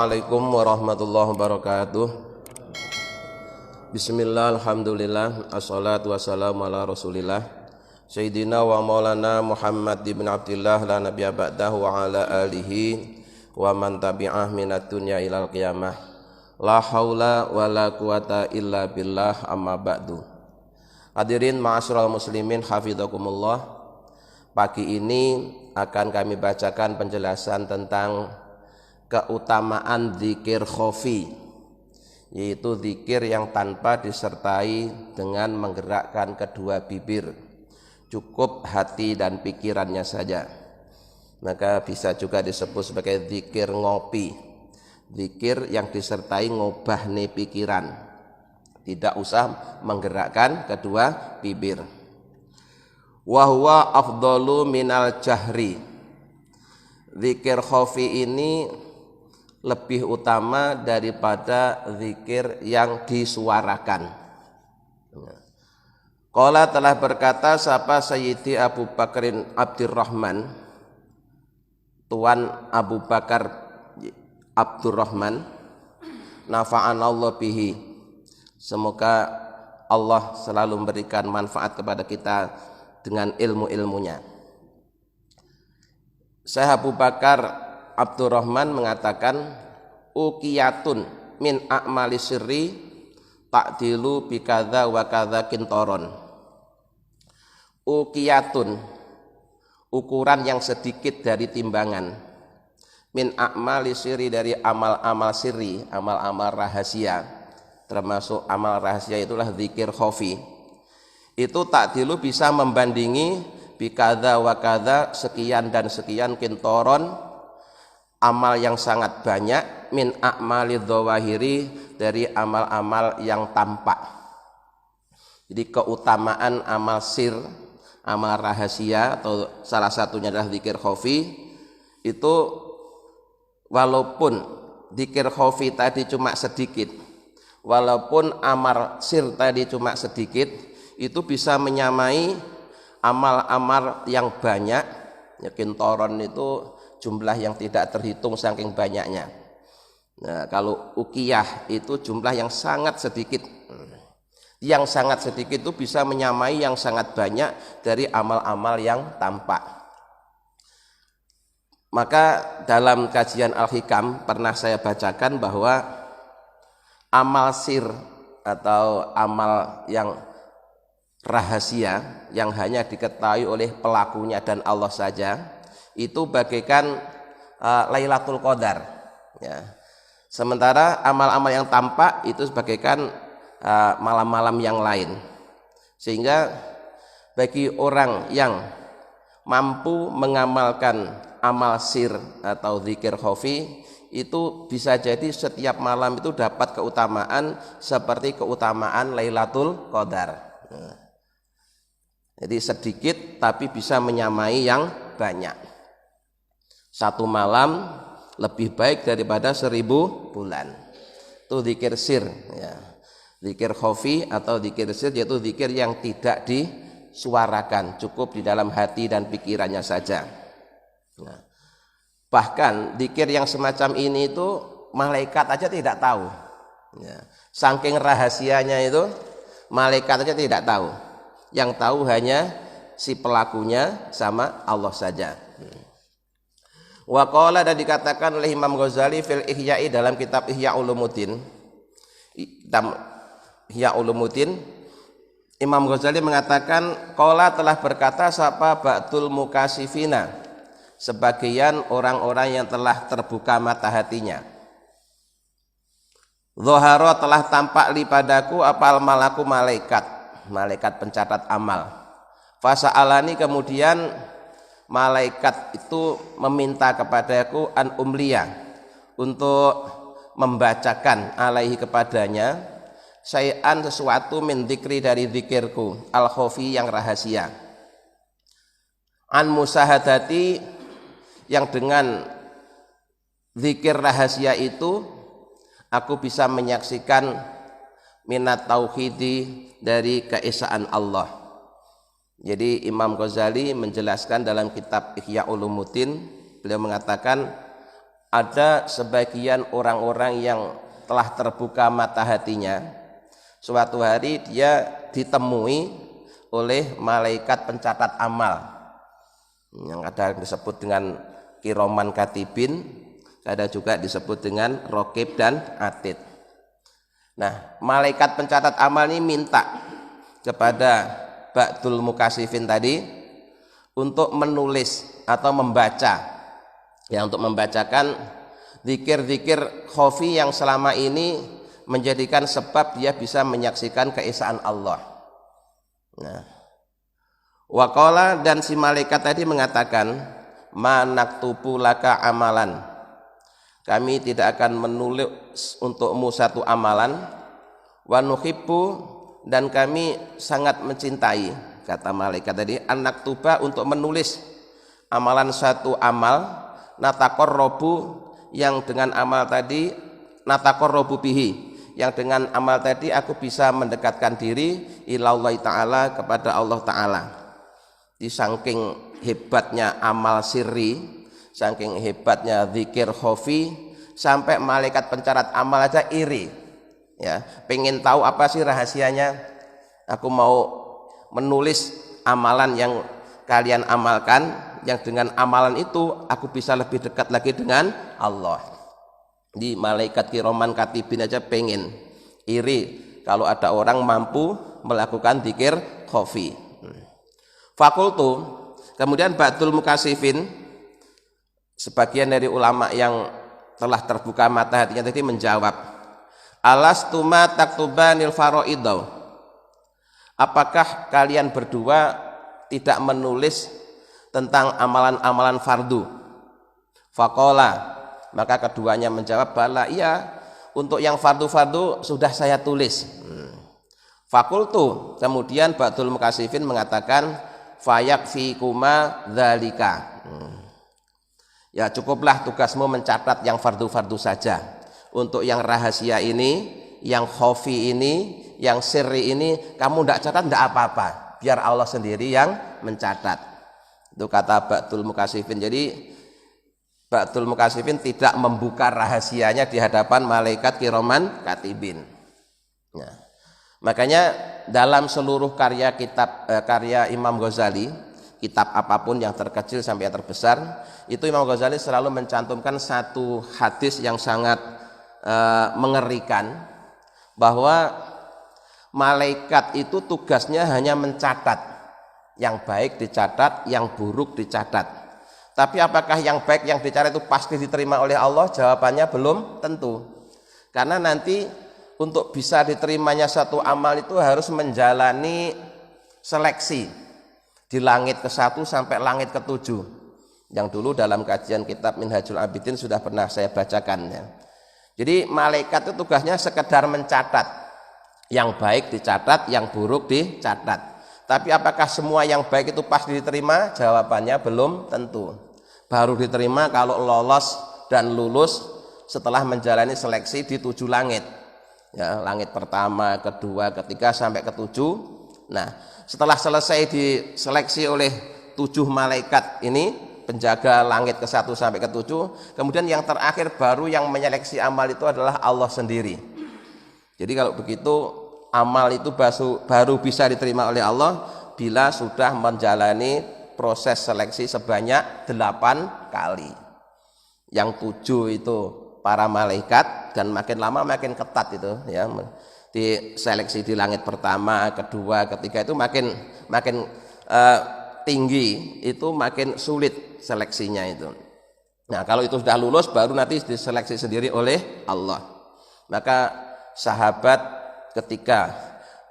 Assalamualaikum warahmatullahi wabarakatuh. Bismillah, alhamdulillah, assalatu wassalamu ala rasulillah Sayyidina wa maulana Muhammad ibn Abdillah la nabiyya ba'dahu wa ala alihi wa man tabi'ah minat dunya ilal qiyamah. La haula wa la quwata illa billah, amma ba'du. Hadirin ma'asyiral muslimin hafizakumullah. Pagi ini akan kami bacakan penjelasan tentang keutamaan zikir khofi, yaitu zikir yang tanpa disertai dengan menggerakkan kedua bibir, cukup hati dan pikirannya saja. Maka bisa juga disebut sebagai zikir ngopi, zikir yang disertai ngobahne pikiran, tidak usah menggerakkan kedua bibir. Wa huwa afdalu minal jahri. Zikir khofi ini lebih utama daripada zikir yang disuarakan. Qala telah berkata sapa Sayyidi Abu Bakrin Abdurrahman, Tuan Abu Bakar Abdurrahman, nafa'anallahu bihi, semoga Allah selalu memberikan manfaat kepada kita dengan ilmu-ilmunya. Syekh Abu Bakar Abdurrahman mengatakan, uqiyatun min a'mali sirri ta'dilu bikadza wa kadza kintoron. Uqiyatun, ukuran yang sedikit dari timbangan, min a'mali sirri, dari amal-amal sirri, amal-amal rahasia, termasuk amal rahasia itulah zikir khofi. Itu ta'dilu bisa membandingi bikadza wa kadza, sekian dan sekian kintoron, amal yang sangat banyak, min a'mali dzawahiri, dari amal-amal yang tampak. Jadi keutamaan amal sir, amal rahasia, atau salah satunya adalah zikir khofi, itu walaupun zikir khofi tadi cuma sedikit, walaupun amal sir tadi cuma sedikit, itu bisa menyamai amal-amal yang banyak. Yakin toron itu jumlah yang tidak terhitung saking banyaknya. Nah, kalau ukiyah itu jumlah yang sangat sedikit. Yang sangat sedikit itu bisa menyamai yang sangat banyak dari amal-amal yang tampak. Maka dalam kajian Al-Hikam pernah saya bacakan bahwa amal sir atau amal yang rahasia yang hanya diketahui oleh pelakunya dan Allah saja, itu bagaikan Lailatul Qadar, ya. Sementara amal-amal yang tampak itu bagaikan malam-malam yang lain. Sehingga bagi orang yang mampu mengamalkan amal sir atau zikir khofi, itu bisa jadi setiap malam itu dapat keutamaan seperti keutamaan Lailatul Qadar. Jadi sedikit tapi bisa menyamai yang banyak. Satu malam lebih baik daripada 1000 bulan. Itu zikir sir, ya. Zikir khofi atau zikir sir yaitu zikir yang tidak disuarakan, cukup di dalam hati dan pikirannya saja. Nah, bahkan zikir yang semacam ini itu malaikat aja tidak tahu, ya. Saking rahasianya itu malaikat aja tidak tahu. Yang tahu hanya si pelakunya sama Allah saja. Wa qala, dan dikatakan oleh Imam Ghazali fil Ihya'i, dalam kitab Ihya Ulumuddin. Ihya Ulumuddin, Imam Ghazali mengatakan, qala telah berkata sapa ba'dul mukasifina, sebagian orang-orang yang telah terbuka mata hatinya. Dhahara, telah tampak li padaku apal malaku, malaikat pencatat amal. Fasa'alani, kemudian malaikat itu meminta kepadaku an umliya, untuk membacakan alaihi kepadanya syai'an, sesuatu min dzikri, dari zikirku al khofi, yang rahasia, an musahadati, yang dengan zikir rahasia itu aku bisa menyaksikan minat tauhidi, dari keesaan Allah. Jadi Imam Ghazali menjelaskan dalam kitab Ihya Ulumuddin, beliau mengatakan ada sebagian orang-orang yang telah terbuka mata hatinya, suatu hari dia ditemui oleh malaikat pencatat amal yang ada disebut dengan kiroman katibin, ada juga disebut dengan rokib dan atid. Nah, malaikat pencatat amal ini minta kepada ba'dul mukasifin tadi untuk menulis atau membaca, ya, untuk membacakan zikir-zikir khafi yang selama ini menjadikan sebab dia bisa menyaksikan keesaan Allah. Nah, waqala, dan si malaikat tadi mengatakan, ma naktubu laka amalan, kami tidak akan menulis untukmu satu amalan, wa nuhibbu, dan kami sangat mencintai, kata malaikat tadi, anak tuba, untuk menulis amalan satu amal, nataqarrabu, yang dengan amal tadi, nataqarrabu bihi, yang dengan amal tadi aku bisa mendekatkan diri ilallahi ta'ala, kepada Allah ta'ala. Di saking hebatnya amal sirri, saking hebatnya zikir khafi, sampai malaikat pencatat amal aja iri, ya, pengen tahu apa sih rahasianya. Aku mau menulis amalan yang kalian amalkan, yang dengan amalan itu aku bisa lebih dekat lagi dengan Allah. Di malaikat kiroman katibin aja pengen iri kalau ada orang mampu melakukan zikir khafi. Fakultu, kemudian ba'dul mukasifin, sebagian dari ulama yang telah terbuka mata hatinya tadi menjawab, alastuma taktubanil faraidau, apakah kalian berdua tidak menulis tentang amalan-amalan fardu? Faqala, maka keduanya menjawab, bala, iya, untuk yang fardu-fardu sudah saya tulis. Fakultu, kemudian ba'dul mukasifin mengatakan, fayakfikuma dzalika, ya cukuplah tugasmu mencatat yang fardu-fardu saja. Untuk yang rahasia ini, yang khafi ini, yang sirri ini, kamu tidak catat tidak apa-apa, biar Allah sendiri yang mencatat. Itu kata ba'dul mukasifin. Jadi ba'dul mukasifin tidak membuka rahasianya di hadapan malaikat kiroman katibin. Nah, makanya dalam seluruh karya karya Imam Ghazali, kitab apapun yang terkecil sampai yang terbesar, itu Imam Ghazali selalu mencantumkan satu hadis yang sangat mengerikan, bahwa malaikat itu tugasnya hanya mencatat, yang baik dicatat, yang buruk dicatat. Tapi apakah yang baik yang dicatat itu pasti diterima oleh Allah? Jawabannya belum tentu. Karena nanti untuk bisa diterimanya satu amal itu harus menjalani seleksi di langit ke-1 sampai langit ke-7, yang dulu dalam kajian kitab Minhajul Abidin sudah pernah saya bacakan, ya. Jadi malaikat itu tugasnya sekedar mencatat, yang baik dicatat, yang buruk dicatat. Tapi apakah semua yang baik itu pasti diterima? Jawabannya belum tentu. Baru diterima kalau lolos dan lulus setelah menjalani seleksi di 7 langit. Ya, langit pertama, kedua, ketiga sampai ke-7. Nah, setelah selesai diseleksi oleh 7 malaikat ini, penjaga langit ke-1 sampai ke-7, kemudian yang terakhir baru yang menyeleksi amal itu adalah Allah sendiri. Jadi kalau begitu amal itu baru bisa diterima oleh Allah bila sudah menjalani proses seleksi sebanyak 8 kali. Yang 7 itu para malaikat, dan makin lama makin ketat itu, ya, diseleksi di langit pertama, kedua, ketiga itu makin tinggi, itu makin sulit seleksinya itu. Nah, kalau itu sudah lulus baru nanti diseleksi sendiri oleh Allah. Maka sahabat ketika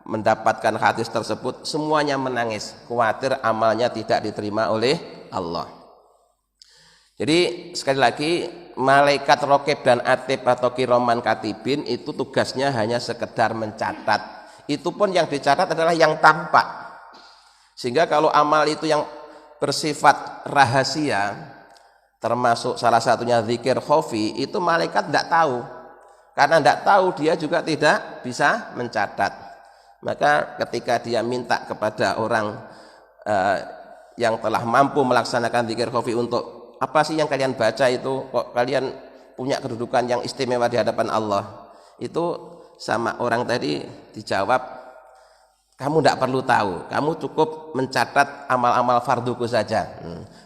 mendapatkan hadis tersebut semuanya menangis, khawatir amalnya tidak diterima oleh Allah. Jadi sekali lagi, malaikat rokib dan atib atau kiroman katibin itu tugasnya hanya sekedar mencatat. Itu pun yang dicatat adalah yang tampak. Sehingga kalau amal itu yang bersifat rahasia, termasuk salah satunya zikir khafi, itu malaikat tidak tahu. Karena tidak tahu, dia juga tidak bisa mencatat. Maka ketika dia minta kepada orang yang telah mampu melaksanakan zikir khafi untuk apa sih yang kalian baca itu, kok kalian punya kedudukan yang istimewa di hadapan Allah. Itu sama orang tadi dijawab, kamu tidak perlu tahu, kamu cukup mencatat amal-amal farduku saja.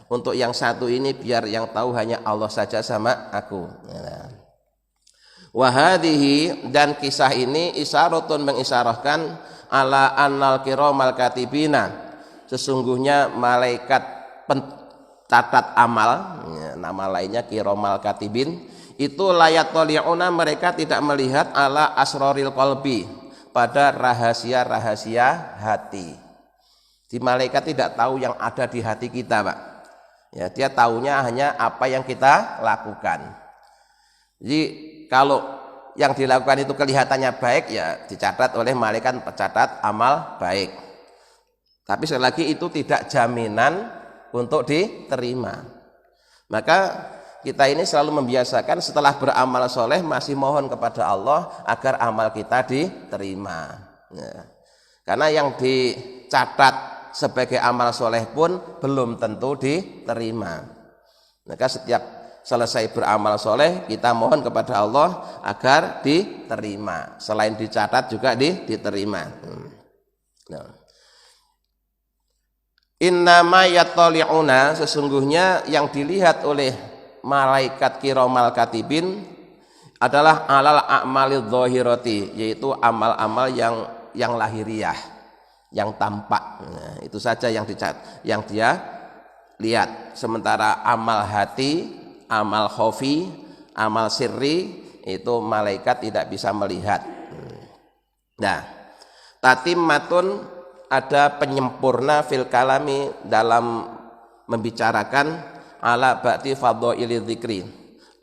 Untuk yang satu ini biar yang tahu hanya Allah saja sama aku. Wahadihi, dan kisah ini isyaratun mengisyaratkan ala annal kiramal katibina, sesungguhnya malaikat pencatat amal, nama lainnya kiramal katibin, itu layat toli'una, mereka tidak melihat ala asroril qalbi, pada rahasia-rahasia hati. Di malaikat tidak tahu yang ada di hati kita, Pak. Ya, dia tahunya hanya apa yang kita lakukan. Jadi kalau yang dilakukan itu kelihatannya baik, ya dicatat oleh malaikat pencatat amal baik. Tapi sekali lagi itu tidak jaminan untuk diterima. Maka kita ini selalu membiasakan setelah beramal soleh masih mohon kepada Allah agar amal kita diterima. Ya. Karena yang dicatat sebagai amal soleh pun belum tentu diterima. Maka setiap selesai beramal soleh kita mohon kepada Allah agar diterima. Selain dicatat juga diterima. Nah. Innama yattali'una, sesungguhnya yang dilihat oleh malaikat kiramal katibin adalah alal a'malil dhahirati, yaitu amal-amal yang lahiriah, yang tampak. Nah, itu saja yang dia lihat. Sementara amal hati, amal khofi, amal sirri itu malaikat tidak bisa melihat. Nah, tatimmatun, ada penyempurna fil kalami, dalam membicarakan ala ba'ti fadhaili dzikri,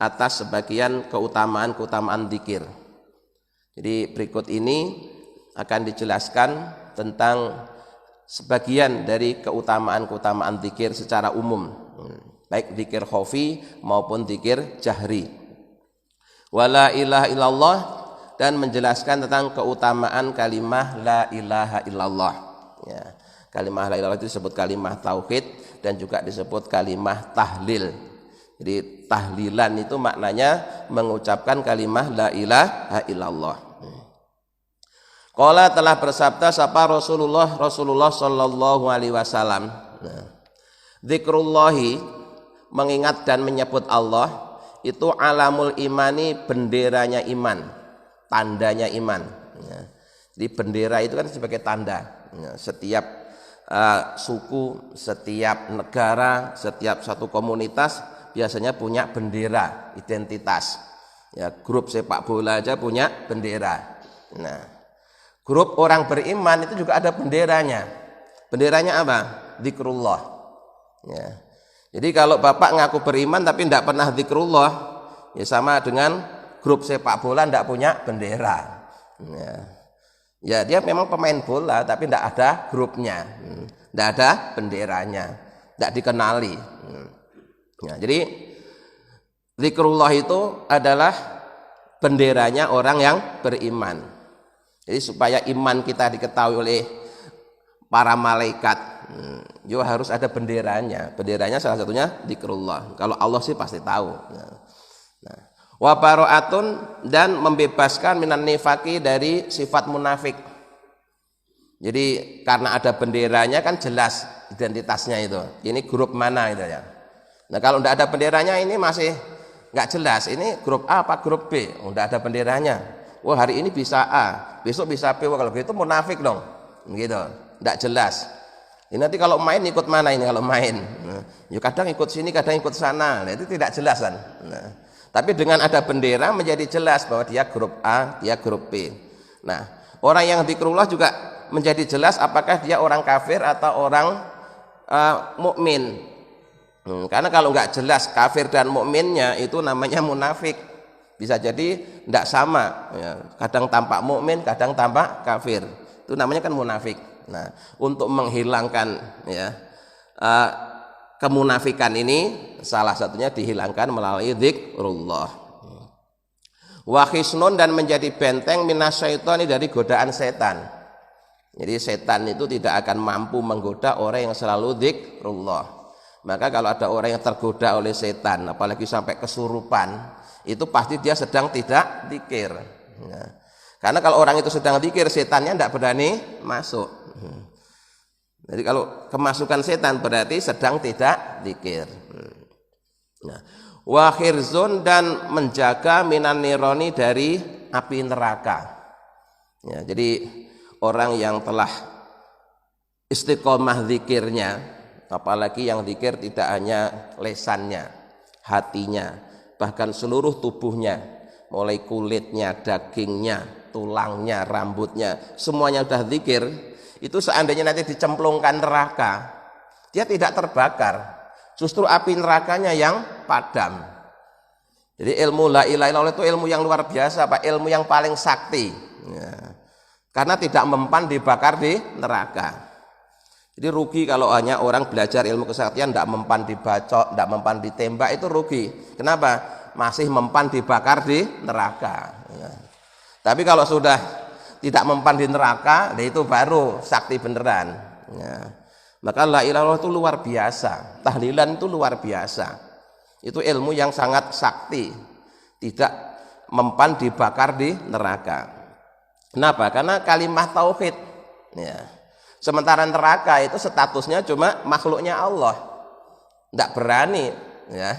atas sebagian keutamaan zikir. Jadi berikut ini akan dijelaskan tentang sebagian dari keutamaan zikir secara umum, baik zikir khafi maupun zikir jahri. Wala ilaha illallah, dan menjelaskan tentang keutamaan kalimah la ilaha illallah. Ya, kalimah la ilaha illallah itu disebut kalimah tauhid dan juga disebut kalimah tahlil. Jadi tahlilan itu maknanya mengucapkan kalimah la ilaha illallah. Qala, telah bersabda sapa Rasulullah sallallahu alaihi wasallam. Zikrullahi, mengingat dan menyebut Allah, itu alamul imani, benderanya iman, tandanya iman. Jadi bendera itu kan sebagai tanda. Setiap suku, setiap negara, setiap satu komunitas biasanya punya bendera, identitas. Ya, grup sepak bola aja punya bendera. Nah, grup orang beriman itu juga ada benderanya. Benderanya apa? Zikrullah. Ya. Jadi kalau bapak ngaku beriman tapi tidak pernah zikrullah, ya sama dengan grup sepak bola tidak punya bendera. Ya, dia memang pemain bola tapi tidak ada grupnya, tidak ada benderanya, tidak dikenali. Ya, jadi zikrullah itu adalah benderanya orang yang beriman. Jadi supaya iman kita diketahui oleh para malaikat, harus ada benderanya. Benderanya salah satunya zikrullah. Kalau Allah sih pasti tahu. Nah, wa bara'atun, dan membebaskan minan nifaki, dari sifat munafik. Jadi karena ada benderanya kan jelas identitasnya itu. Ini grup mana itu ya. Nah, kalau tidak ada benderanya ini masih nggak jelas. Ini grup A apa grup B? Tidak ada benderanya. Wah, hari ini bisa A, besok bisa B. Wah, kalau gitu munafik dong. Gitu. Tidak jelas. Ini nanti kalau main ikut mana ini kalau main? Ya kadang ikut sini, kadang ikut sana. Nah, itu tidak jelas kan. Nah, tapi dengan ada bendera menjadi jelas bahwa dia grup A, dia grup B. Nah, orang yang zikrullah juga menjadi jelas apakah dia orang kafir atau orang mukmin. Karena kalau nggak jelas kafir dan mukminnya itu namanya munafik. Bisa jadi tidak sama. Ya, kadang tampak mukmin, kadang tampak kafir. Itu namanya kan munafik. Nah, untuk menghilangkan ya kemunafikan ini, salah satunya dihilangkan melalui zikrullah. Wa khisnun, dan menjadi benteng minasyaitani, dari godaan setan. Jadi setan itu tidak akan mampu menggoda orang yang selalu zikrullah. Maka kalau ada orang yang tergoda oleh setan, apalagi sampai kesurupan, itu pasti dia sedang tidak zikir. Nah, karena kalau orang itu sedang zikir, setannya tidak berani masuk. Jadi kalau kemasukan setan berarti sedang tidak zikir. Nah, wa khirzun, dan menjaga minan nironi dari api neraka. Ya, jadi orang yang telah istiqomah zikirnya, apalagi yang zikir tidak hanya lesannya, hatinya, bahkan seluruh tubuhnya, mulai kulitnya, dagingnya, tulangnya, rambutnya, semuanya sudah zikir. Itu seandainya nanti dicemplungkan neraka, dia tidak terbakar, justru api nerakanya yang padam. Jadi ilmu la ilaha illallah itu ilmu yang luar biasa, Pak, ilmu yang paling sakti ya. Karena tidak mempan dibakar di neraka. Jadi rugi kalau hanya orang belajar ilmu kesaktian tidak mempan dibacok, tidak mempan ditembak, itu rugi. Kenapa? Masih mempan dibakar di neraka ya. Tapi kalau sudah tidak mempan di neraka, itu baru sakti beneran ya. Maka la ilaha illallah itu luar biasa, tahlilan itu luar biasa. Itu ilmu yang sangat sakti, tidak mempan dibakar di neraka. Kenapa? Karena kalimat tauhid ya. Sementara neraka itu statusnya cuma makhluknya Allah, tidak berani ya.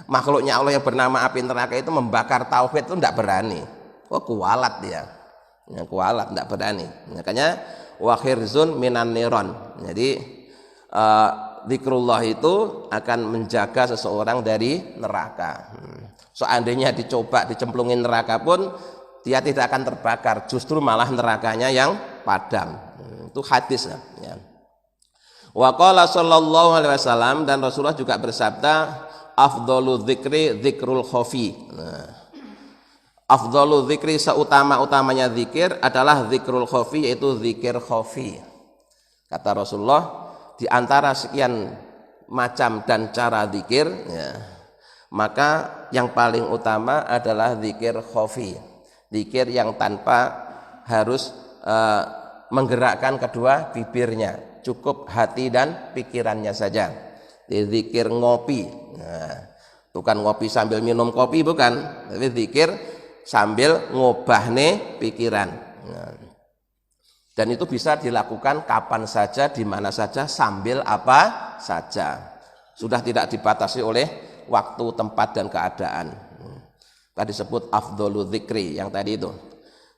Makhluknya Allah yang bernama api neraka itu membakar tauhid itu tidak berani. Oh, kualat dia. Yang kualat, tidak berani. Makanya wa khirzun minan niron. Jadi zikrullah itu akan menjaga seseorang dari neraka. Seandainya dicoba dicemplungin neraka pun dia tidak akan terbakar, justru malah nerakanya yang padam. Itu hadis ya. Wa qala sallallahu alaihi wasallam, dan Rasulullah juga bersabda, afdhalu dzikri dzikrul khafi. Afdhalu dzikri, seutama-utamanya zikir adalah zikrul khafi, yaitu zikir khafi. Kata Rasulullah, di antara sekian macam dan cara zikir ya, maka yang paling utama adalah zikir khafi, zikir yang tanpa harus menggerakkan kedua bibirnya, cukup hati dan pikirannya saja. Zikir ngopi, nah, bukan ngopi sambil minum kopi, bukan, tapi zikir sambil ngobahne pikiran. Nah, dan itu bisa dilakukan kapan saja, di mana saja, sambil apa saja. Sudah tidak dibatasi oleh waktu, tempat, dan keadaan. Tadi disebut afdhalu dzikri yang tadi itu.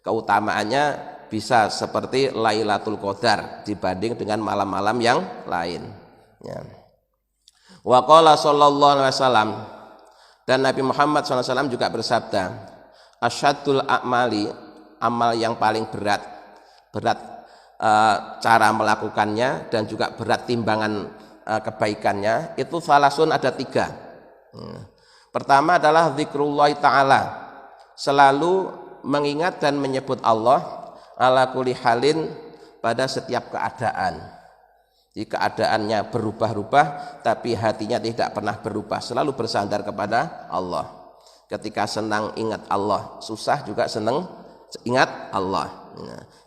Keutamaannya bisa seperti Lailatul Qadar dibanding dengan malam-malam yang lain. Ya. Wa qala sallallahu alaihi wasallam, dan Nabi Muhammad SAW juga bersabda, asyadul a'mali, amal yang paling berat cara melakukannya dan juga berat timbangan kebaikannya, itu salasun, ada 3. Pertama adalah zikrullah ta'ala, selalu mengingat dan menyebut Allah ala kulli halin, pada setiap keadaan. Di keadaannya berubah-ubah tapi hatinya tidak pernah berubah, selalu bersandar kepada Allah. Ketika senang ingat Allah, susah juga senang ingat Allah.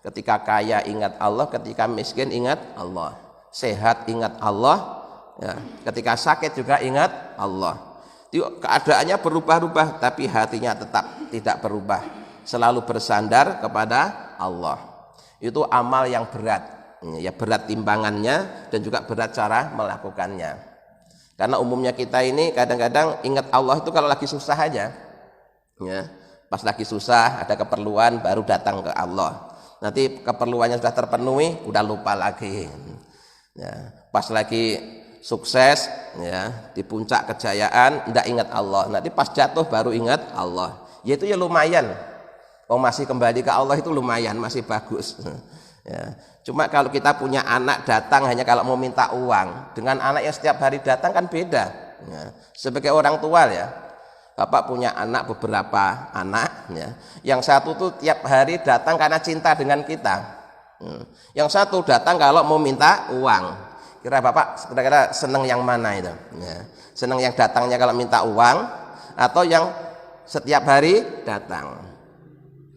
Ketika kaya ingat Allah, ketika miskin ingat Allah, sehat ingat Allah ya. Ketika sakit juga ingat Allah. Keadaannya berubah-ubah tapi hatinya tetap tidak berubah, selalu bersandar kepada Allah. Itu amal yang berat ya, berat timbangannya dan juga berat cara melakukannya. Karena umumnya kita ini kadang-kadang ingat Allah itu kalau lagi susah aja ya. Pas lagi susah, ada keperluan, baru datang ke Allah. Nanti keperluannya sudah terpenuhi, udah lupa lagi ya. Pas lagi sukses ya, di puncak kejayaan, tidak ingat Allah. Nanti pas jatuh baru ingat Allah. Ya itu ya lumayan. Masih kembali ke Allah itu lumayan, masih bagus ya. Cuma kalau kita punya anak datang hanya kalau mau minta uang, dengan anak yang setiap hari datang kan beda ya. Sebagai orang tua ya, Bapak punya anak, beberapa anak ya. Yang satu tuh tiap hari datang karena cinta dengan kita. Yang satu datang kalau mau minta uang. Kira Bapak kira-kira seneng yang mana itu ya? Seneng yang datangnya kalau minta uang atau yang setiap hari datang?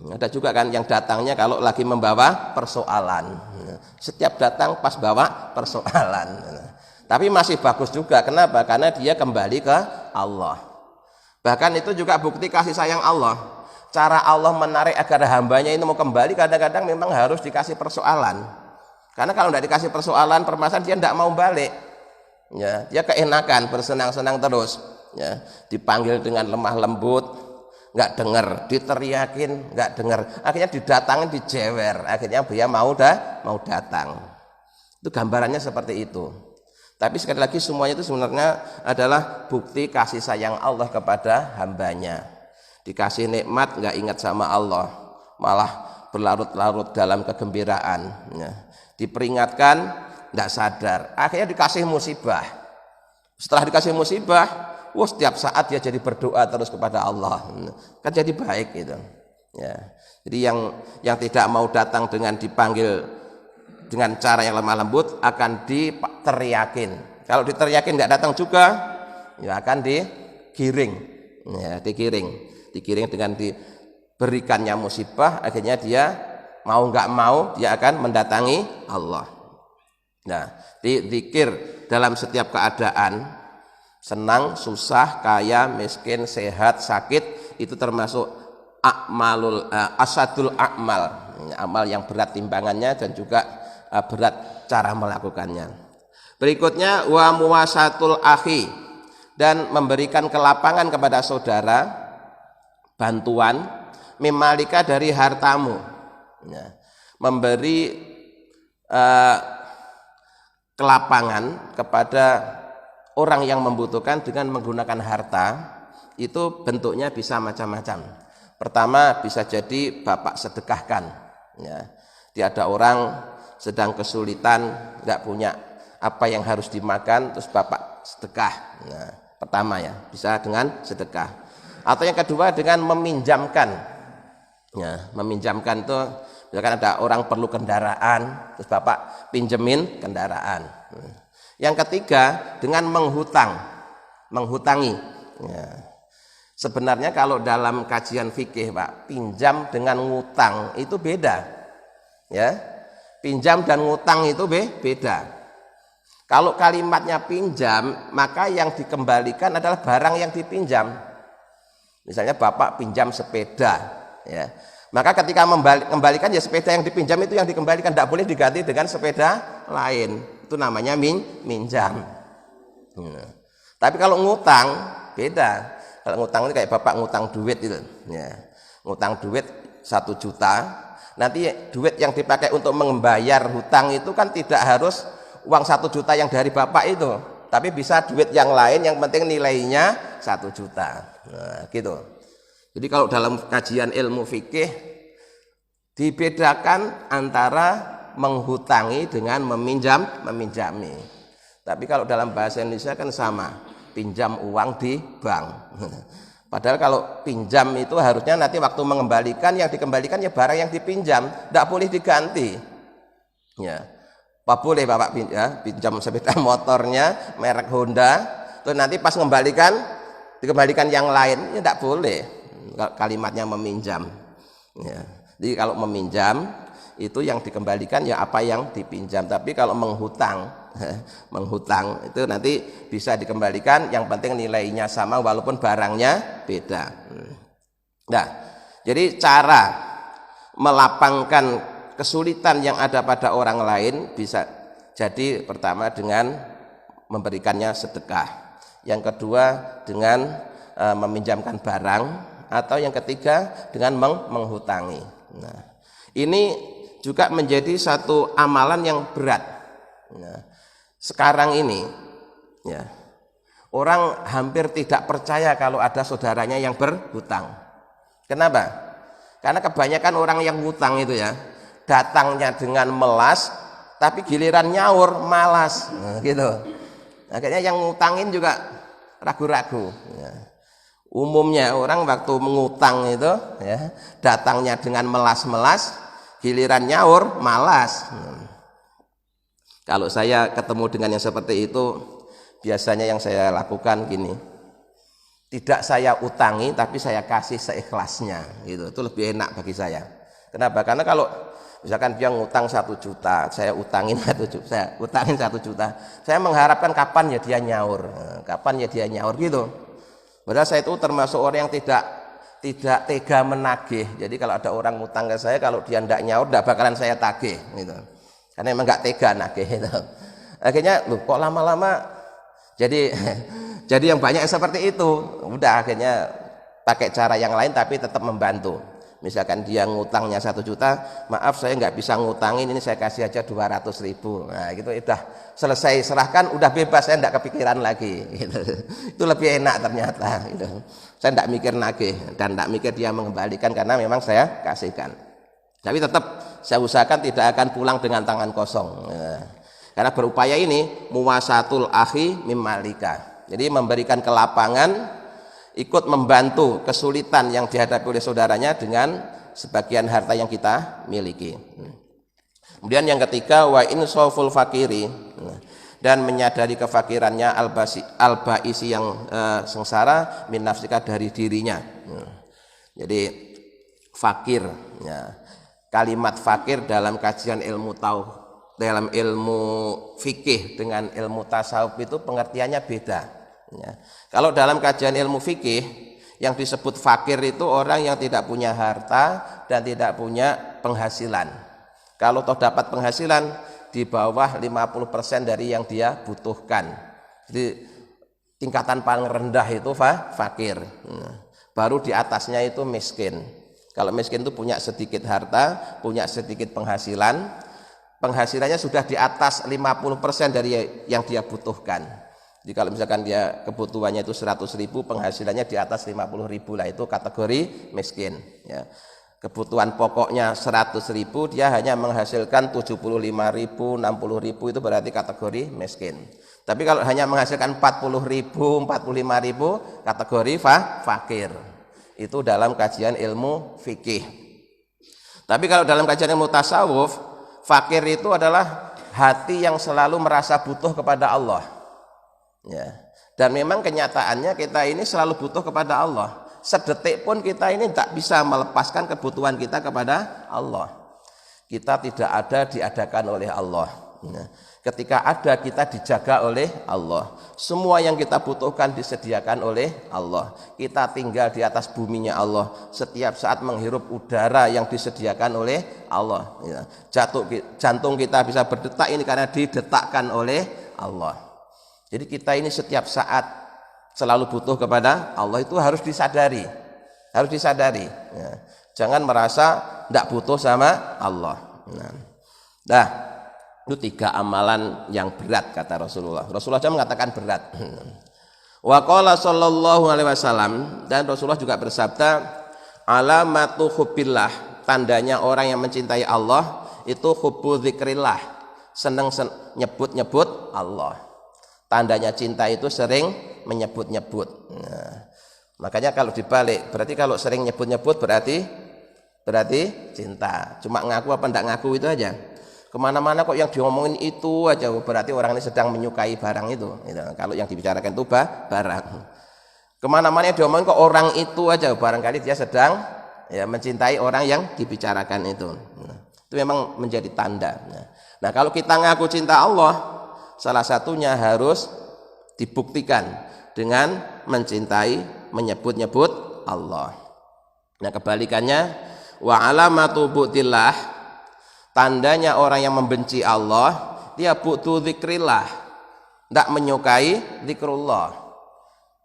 Ada juga kan yang datangnya kalau lagi membawa persoalan. Setiap datang pas bawa persoalan. Tapi masih bagus juga. Kenapa? Karena dia kembali ke Allah. Bahkan itu juga bukti kasih sayang Allah. Cara Allah menarik agar hambanya ini mau kembali, kadang-kadang memang harus dikasih persoalan. Karena kalau tidak dikasih persoalan, permasalahan, dia tidak mau balik. Ya, dia keenakan bersenang-senang terus. Ya, dipanggil dengan lemah lembut, nggak dengar, diteriakin, nggak dengar. Akhirnya didatangin, dijewer. Akhirnya dia mau datang. Itu gambarannya seperti itu. Tapi sekali lagi semuanya itu sebenarnya adalah bukti kasih sayang Allah kepada hambanya. Dikasih nikmat nggak ingat sama Allah, malah berlarut-larut dalam kegembiraan. Ya. Diperingatkan nggak sadar, akhirnya dikasih musibah. Setelah dikasih musibah, setiap saat dia jadi berdoa terus kepada Allah, kan jadi baik gitu. Ya. Jadi yang tidak mau datang dengan dipanggil dengan cara yang lemah lembut akan diteriakin. Kalau diteriakin nggak datang juga, ya akan digiring, ya digiring dengan diberikannya musibah. Akhirnya dia mau nggak mau dia akan mendatangi Allah. Nah, zikir dalam setiap keadaan, senang, susah, kaya, miskin, sehat, sakit, itu termasuk asadul a'mal, amal yang berat timbangannya dan juga berat cara melakukannya. Berikutnya wa muwasatul akhi, dan memberikan kelapangan kepada saudara, bantuan, mimalika dari hartamu. Ya, memberi kelapangan kepada orang yang membutuhkan dengan menggunakan harta, itu bentuknya bisa macam-macam. Pertama, bisa jadi bapak sedekahkan. Ya, tiada orang sedang kesulitan, nggak punya apa yang harus dimakan, terus bapak sedekah. Nah, pertama ya, bisa dengan sedekah. Atau yang kedua dengan meminjamkan. Ya, meminjamkan itu misalkan ada orang perlu kendaraan, terus bapak pinjemin kendaraan. Yang ketiga dengan menghutangi. Ya. Sebenarnya kalau dalam kajian fikih, Pak, pinjam dengan ngutang itu beda. Ya, pinjam dan ngutang itu beda. Kalau kalimatnya pinjam, maka yang dikembalikan adalah barang yang dipinjam. Misalnya bapak pinjam sepeda, ya, maka ketika mengembalikan ya sepeda yang dipinjam itu yang dikembalikan, tidak boleh diganti dengan sepeda lain. Itu namanya minjam. Tapi kalau ngutang beda. Kalau ngutang itu kayak bapak ngutang duit itu, ya, ngutang duit 1 juta. Nanti duit yang dipakai untuk membayar hutang itu kan tidak harus uang 1 juta yang dari bapak itu, tapi bisa duit yang lain, yang penting nilainya 1 juta. Nah, gitu. Jadi kalau dalam kajian ilmu fikih dibedakan antara menghutangi dengan meminjami. Tapi kalau dalam bahasa Indonesia kan sama, pinjam uang di bank. Padahal kalau pinjam itu harusnya nanti waktu mengembalikan, yang dikembalikan ya barang yang dipinjam, tidak boleh diganti. Ya, apa boleh bapak pinjam sepeda motornya merek Honda, terus nanti pas dikembalikan yang lain, ya tidak boleh. Kalimatnya meminjam. Ya. Jadi kalau meminjam itu yang dikembalikan ya apa yang dipinjam. Tapi kalau menghutang itu nanti bisa dikembalikan, yang penting nilainya sama walaupun barangnya beda. Nah, jadi cara melapangkan kesulitan yang ada pada orang lain bisa jadi pertama dengan memberikannya sedekah, yang kedua dengan meminjamkan barang, atau yang ketiga dengan menghutangi. Nah, ini juga menjadi satu amalan yang berat. Nah, sekarang ini ya, orang hampir tidak percaya kalau ada saudaranya yang berhutang. Kenapa? Karena kebanyakan orang yang hutang itu ya, datangnya dengan melas, tapi giliran nyaur malas. Nah, gitu. Akhirnya yang ngutangin juga ragu-ragu. Ya. Umumnya orang waktu mengutang itu ya, datangnya dengan melas-melas, giliran nyaur malas. Kalau saya ketemu dengan yang seperti itu, biasanya yang saya lakukan gini, tidak saya utangi tapi saya kasih seikhlasnya, gitu. Itu lebih enak bagi saya. Kenapa? Karena kalau misalkan dia ngutang 1 juta, saya utangin 1 juta, saya mengharapkan kapan ya dia nyaur gitu. Padahal saya itu termasuk orang yang tidak tega menagih. Jadi kalau ada orang ngutang ke saya, kalau dia tidak nyaur, tidak bakalan saya tagih gitu. Karena memang nggak tega nagih gitu. Akhirnya kok lama-lama jadi jadi yang banyak seperti itu. Udah akhirnya pakai cara yang lain tapi tetap membantu. Misalkan dia ngutangnya 1 juta, maaf saya nggak bisa ngutangin, ini saya kasih aja 200.000. Nah gitu udah selesai, serahkan, udah bebas, saya nggak kepikiran lagi gitu. Itu lebih enak ternyata gitu. Saya nggak mikir nagih dan nggak mikir dia mengembalikan karena memang saya kasihkan. Tapi tetap saya usahakan tidak akan pulang dengan tangan kosong. Karena berupaya ini muwasatul akhi mimmalika. Jadi memberikan kelapangan, ikut membantu kesulitan yang dihadapi oleh saudaranya dengan sebagian harta yang kita miliki. Kemudian yang ketiga, wa insaful fakiri, dan menyadari kefakirannya al-baisi yang sengsara min nafsika dari dirinya. Jadi fakir, ya. Kalimat fakir dalam kajian dalam ilmu fikih dengan ilmu tasawuf itu pengertiannya beda. Ya. Kalau dalam kajian ilmu fikih yang disebut fakir itu orang yang tidak punya harta dan tidak punya penghasilan. Kalau toh dapat penghasilan di bawah 50% dari yang dia butuhkan. Jadi tingkatan paling rendah itu fakir. Baru di atasnya itu miskin. Kalau miskin itu punya sedikit harta, punya sedikit penghasilan. Penghasilannya sudah di atas 50% dari yang dia butuhkan. Jadi kalau misalkan dia kebutuhannya itu 100.000, penghasilannya di atas 50.000 lah, itu kategori miskin. Ya. Kebutuhan pokoknya 100.000, dia hanya menghasilkan 75.000, 60.000, itu berarti kategori miskin. Tapi kalau hanya menghasilkan 40.000, 45.000, kategori fakir. Itu dalam kajian ilmu fikih. Tapi kalau dalam kajian ilmu tasawuf, fakir itu adalah hati yang selalu merasa butuh kepada Allah. Ya. Dan memang kenyataannya kita ini selalu butuh kepada Allah. Sedetik pun kita ini tak bisa melepaskan kebutuhan kita kepada Allah. Kita tidak ada diadakan oleh Allah. Ya. Ketika ada kita dijaga oleh Allah. Semua yang kita butuhkan disediakan oleh Allah. Kita tinggal di atas buminya Allah. Setiap saat menghirup udara yang disediakan oleh Allah. Ya. Jantung kita bisa berdetak ini karena didetakkan oleh Allah. Jadi kita ini setiap saat selalu butuh kepada Allah, itu harus disadari. Ya. Jangan merasa tidak butuh sama Allah. Nah, itu 3 amalan yang berat kata Rasulullah. Rasulullah saja mengatakan berat. Wa qala sallallahu alaihi wasallam, dan Rasulullah juga bersabda, alamatu hubbillah, tandanya orang yang mencintai Allah itu hubbu dzikrillah, senang nyebut-nyebut Allah. Tandanya cinta itu sering menyebut-nyebut. Nah, makanya kalau dibalik, berarti kalau sering nyebut-nyebut berarti cinta. Cuma ngaku apa enggak ngaku itu aja. Kemana-mana kok yang diomongin itu aja, berarti orang ini sedang menyukai barang itu. Kalau yang dibicarakan itu barang. Kemana-mana yang diomongin kok orang itu aja, barangkali dia sedang mencintai orang yang dibicarakan itu. Itu memang menjadi tanda. Nah, kalau kita ngaku cinta Allah, salah satunya harus dibuktikan dengan mencintai, menyebut-nyebut Allah. Nah, kebalikannya, wa alamatu bu'tillah, tandanya orang yang membenci Allah, dia bu'tu dzikrillah, tidak menyukai zikrullah.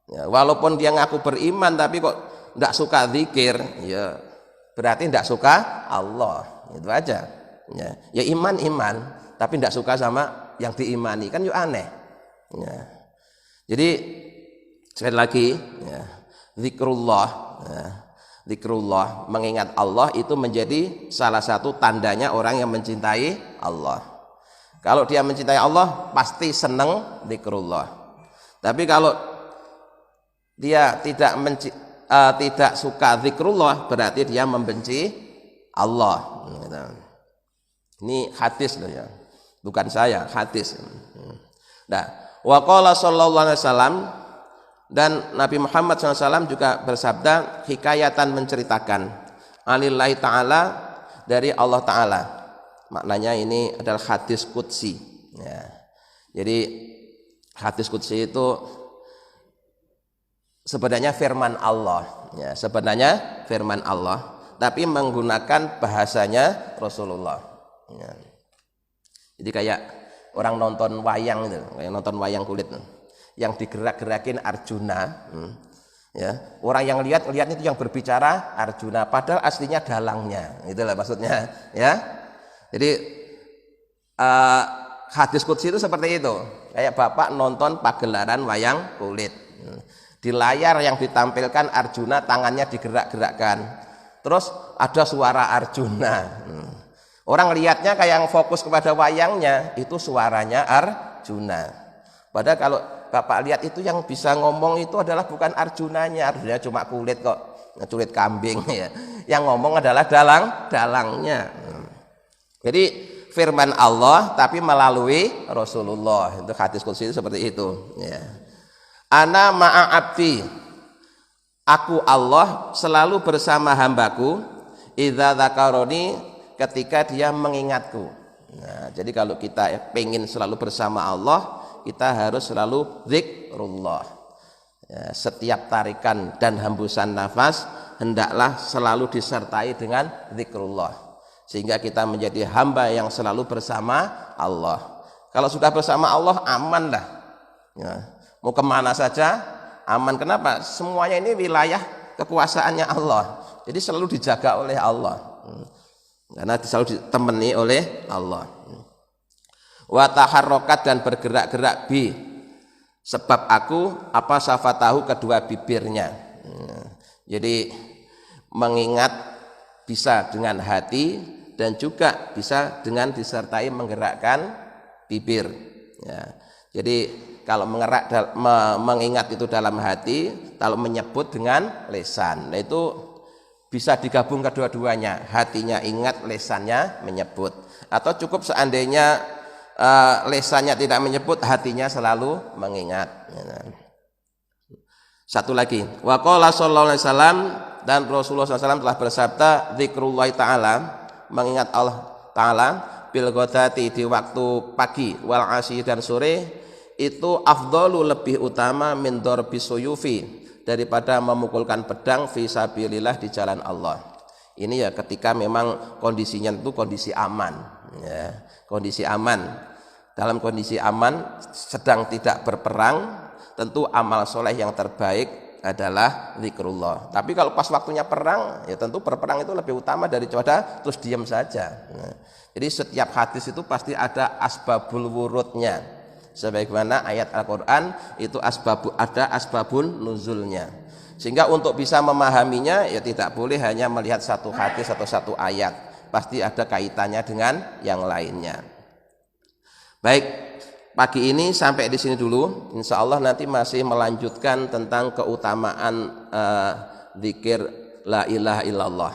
Ya, walaupun dia ngaku beriman tapi kok tidak suka zikir, ya berarti tidak suka Allah. Itu aja. Ya iman tapi tidak suka sama yang diimani, kan yuk aneh. Ya. Jadi sekali lagi, zikrullah, zikrullah, mengingat Allah itu menjadi salah satu tandanya orang yang mencintai Allah. Kalau dia mencintai Allah pasti senang zikrullah. Tapi kalau dia tidak suka zikrullah, berarti dia membenci Allah. Ini hadis loh ya. Bukan saya, hadis. Nah, wa qala sallallahu alaihi wasallam, dan Nabi Muhammad SAW juga bersabda, hikayatan menceritakan, alillahi ta'ala, dari Allah Ta'ala. Maknanya ini adalah hadis qudsi. Ya. Jadi hadis qudsi itu sebenarnya firman Allah, ya, sebenarnya firman Allah, tapi menggunakan bahasanya Rasulullah. Ya. Jadi kayak orang nonton wayang itu, kayak nonton wayang kulit, yang digerak-gerakin Arjuna. Ya, orang yang lihatnya itu yang berbicara Arjuna, padahal aslinya dalangnya, itulah maksudnya. Ya, jadi hadis qudsi itu seperti itu, kayak bapak nonton pagelaran wayang kulit. Di layar yang ditampilkan Arjuna tangannya digerak-gerakkan, terus ada suara Arjuna. Orang lihatnya kayak yang fokus kepada wayangnya, itu suaranya Arjuna. Padahal kalau bapak lihat itu yang bisa ngomong itu adalah bukan Arjunanya, Arjuna cuma kulit kok, kulit kambing ya. Yang ngomong adalah dalangnya. Jadi firman Allah tapi melalui Rasulullah. Itu hadis qudsi itu seperti itu, ya. Ana ma'a abdi, aku Allah selalu bersama hambaku, idza dzakaroni, ketika dia mengingatku. Nah, jadi kalau kita pengen selalu bersama Allah, kita harus selalu zikrullah. Ya, setiap tarikan dan hembusan nafas hendaklah selalu disertai dengan zikrullah, sehingga kita menjadi hamba yang selalu bersama Allah. Kalau sudah bersama Allah aman dah. Ya. Mau kemana saja aman. Kenapa? Semuanya ini wilayah kekuasaannya Allah, jadi selalu dijaga oleh Allah, karena selalu ditemani oleh Allah. Wa taharrokat, dan bergerak-gerak bi, sebab aku apa safatahu, kedua bibirnya. Jadi mengingat bisa dengan hati dan juga bisa dengan disertai menggerakkan bibir. Ya. Jadi kalau mengingat itu dalam hati, kalau menyebut dengan lesan, nah itu bisa digabung kedua-duanya, hatinya ingat, lesannya menyebut. Atau cukup seandainya lesannya tidak menyebut, hatinya selalu mengingat. Satu lagi, wa qala sallallahu alaihi wasallam, dan Rasulullah SAW telah bersabda, zikrullah ta'ala, mengingat Allah ta'ala, bil ghadati, di waktu pagi, wal asyi, dan sore, itu afdalu, lebih utama, min darbi suyufi, daripada memukulkan pedang fi sabilillah, di jalan Allah. Ini ya ketika memang kondisinya itu kondisi aman, ya, kondisi aman. Dalam kondisi aman, sedang tidak berperang, tentu amal soleh yang terbaik adalah zikrullah. Tapi kalau pas waktunya perang, ya tentu berperang itu lebih utama daripada terus diam saja. Nah, jadi setiap hadis itu pasti ada asbabul wurudnya. Sebagaimana ayat Al-Quran itu ada asbabun nuzulnya. Sehingga untuk bisa memahaminya, ya tidak boleh hanya melihat satu hadis atau satu ayat, pasti ada kaitannya dengan yang lainnya. Baik, pagi ini sampai di sini dulu. Insya Allah nanti masih melanjutkan tentang keutamaan zikir la ilaha illallah,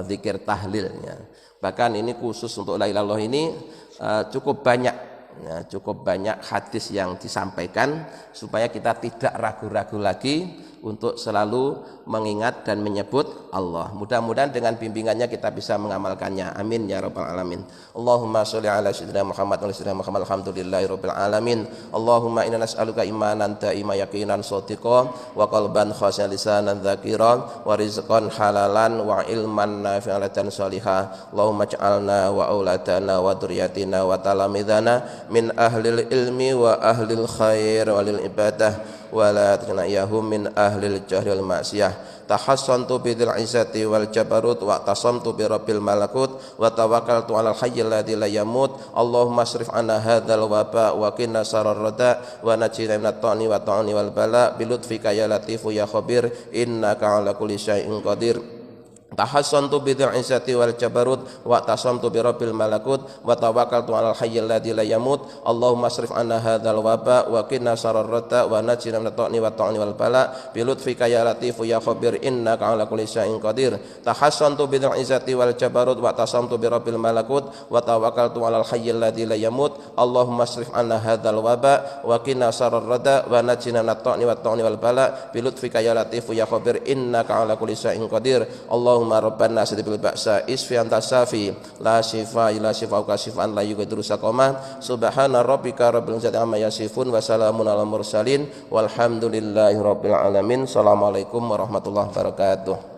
zikir tahlilnya. Bahkan ini khusus untuk la ilaha illallah ini cukup banyak. Ya, cukup banyak hadis yang disampaikan supaya kita tidak ragu-ragu lagi untuk selalu mengingat dan menyebut Allah. Mudah-mudahan dengan bimbingannya kita bisa mengamalkannya. Amin ya rabbal alamin. Allahumma sholli ala sayyidina Muhammad wa sayyidina Muhammad, alhamdulillahi rabbil alamin. Allahumma inna nas'aluka imanan da'ima yaqinan shadiqan wa qalban khashi'an lisanan dzakiran wa rizqan halalan wa ilman nafi'an dan salihah. Allahumma ij'alna wa auladana wa dzurriyyatina wa talamidana min ahlil ilmi wa ahlil khair walil ibadah wa la taj'alhum min ahlil jahli wal ma'siyah. Tahassantu bidil izzati wal jabarut wa tasamtu bi rabbil malakut wa tawakkaltu 'alal hayyil ladzi la yamut. Allahumma asrif 'anna hadzal waba wa qina syarar rada wa najina minat ta'ni wa ta'ni wal bala bi lutfika ya latifu ya khabir innaka 'ala kulli syai'in qadir. Tahassantu bidil izzati wal jabarut wa tasamtu bi rabbil malakut wa tawakkaltu 'alal hayyil ladzi la yamut. Allahumma asrif 'anna hadzal waba wa qina syarar rada wa najina minat ta'ni wa ta'ni wal bala bi lutfika ya latifu ya khabir innaka 'ala kulli syai'in qadir. Tahassantu bidil izzati wal jabarut wa tasamtu bi rabbil malakut wa tawakkaltu 'alal hayyil ladzi la yamut. Allahumma asrif 'anna hadzal waba wa qina syarar rada wa najina minat ta'ni wa ta'ni wal bala bi lutfika ya latifu ya khabir innaka 'ala kulli syai'in qadir. Allahumma Allahumma rabban nas bil ba'sa isfi anta safi la shifa illa shifauka shifaan la yughadiru saqama subhana rabbika rabbil izzati amma yasifun wa salamun alal mursalin walhamdulillahi rabbil alamin. Assalamualaikum warahmatullahi wabarakatuh.